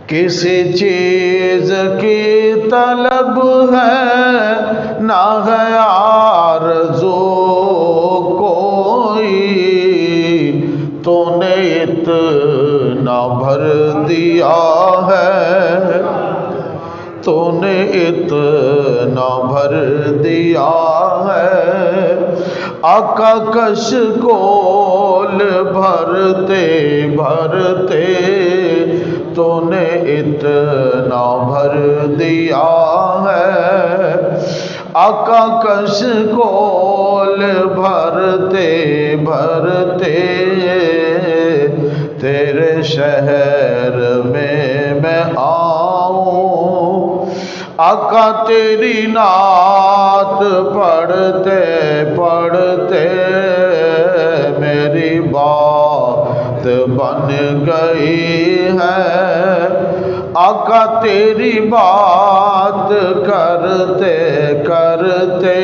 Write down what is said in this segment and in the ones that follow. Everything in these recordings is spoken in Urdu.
کسی چیز کی طلب ہے نہ ہے آرزو کوئی، تو نے اتنا بھر دیا ہے، تو نے اتنا بھر دیا ہے، آقا کشکول بھرتے بھرتے تو نے اتنا بھر دیا ہے، آقا کشکول بھرتے بھرتے تیرے شہر میں آؤں، آقا تیری نعت پڑھتے پڑھتے میری بات بن گئی ہے، آقا تیری بات کرتے کرتے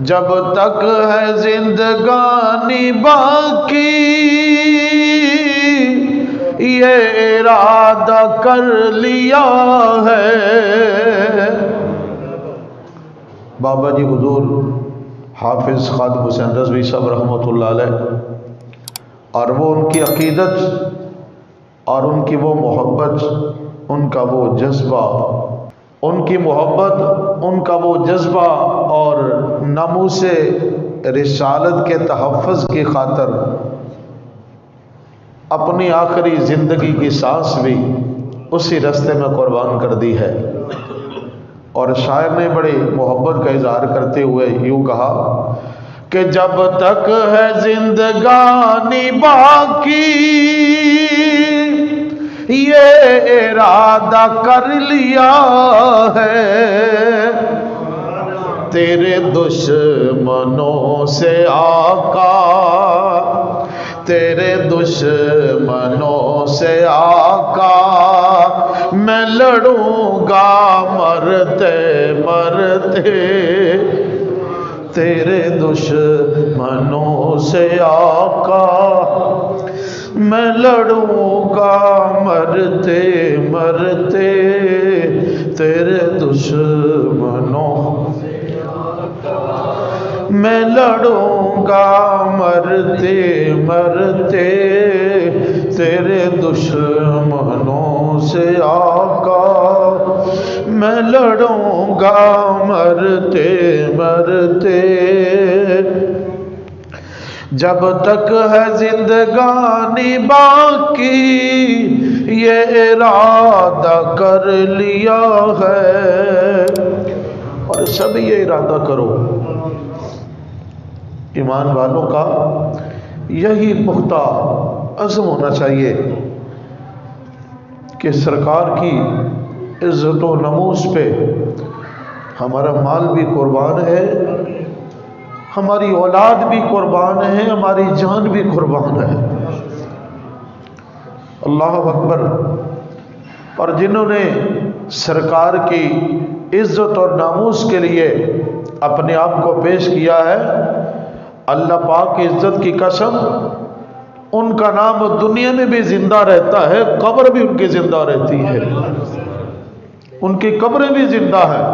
جب تک ہے زندگانی باقی یہ ارادہ کر لیا ہے۔ بابا جی حضور حافظ خادم حسین رضوی صاحب رحمۃ اللہ علیہ، اور وہ ان کی عقیدت اور ان کی وہ محبت، ان کا وہ جذبہ، ان کی محبت، ان کا وہ جذبہ اور ناموس رسالت کے تحفظ کی خاطر اپنی آخری زندگی کی سانس بھی اسی راستے میں قربان کر دی ہے۔ اور شاعر نے بڑی محبت کا اظہار کرتے ہوئے یوں کہا کہ جب تک ہے زندگانی باقی یہ ارادہ کر لیا ہے، تیرے دشمنوں سے آقا، تیرے دشمنوں سے آقا میں لڑوں گا مرتے مرتے، تیرے دشمنوں سے آقا میں لڑوں گا مرتے مرتے، تیرے دشمنوں میں لڑوں گا مرتے مرتے، تیرے دشمنوں سے آقا میں لڑوں گا مرتے مرتے، جب تک ہے زندگانی باقی یہ ارادہ کر لیا ہے۔ اور سب یہ ارادہ کرو، ایمان والوں کا یہی پختہ عزم ہونا چاہیے کہ سرکار کی عزت و نموز پہ ہمارا مال بھی قربان ہے، ہماری اولاد بھی قربان ہے، ہماری جان بھی قربان ہے۔ اللہ اکبر۔ اور جنہوں نے سرکار کی عزت اور ناموس کے لیے اپنے آپ کو پیش کیا ہے، اللہ پاک کی عزت کی قسم ان کا نام دنیا میں بھی زندہ رہتا ہے، قبر بھی ان کی زندہ رہتی ہے، ان کی قبریں بھی زندہ ہیں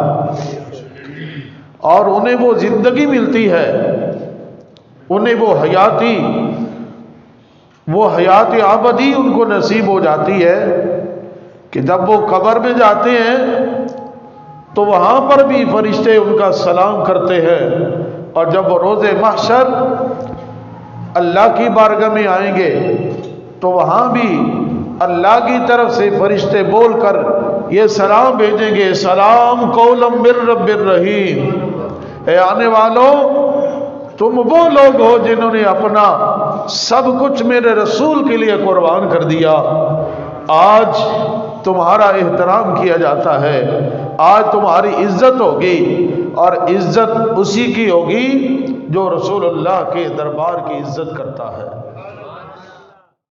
اور انہیں وہ زندگی ملتی ہے، انہیں وہ حیات ابدی ان کو نصیب ہو جاتی ہے کہ جب وہ قبر میں جاتے ہیں تو وہاں پر بھی فرشتے ان کا سلام کرتے ہیں، اور جب وہ روز محشر اللہ کی بارگاہ میں آئیں گے تو وہاں بھی اللہ کی طرف سے فرشتے بول کر یہ سلام بھیجیں گے، سلام قولا من رب الرحیم، اے آنے والوں تم وہ لوگ ہو جنہوں نے اپنا سب کچھ میرے رسول کے لیے قربان کر دیا، آج تمہارا احترام کیا جاتا ہے، آج تمہاری عزت ہوگی، اور عزت اسی کی ہوگی جو رسول اللہ کے دربار کی عزت کرتا ہے۔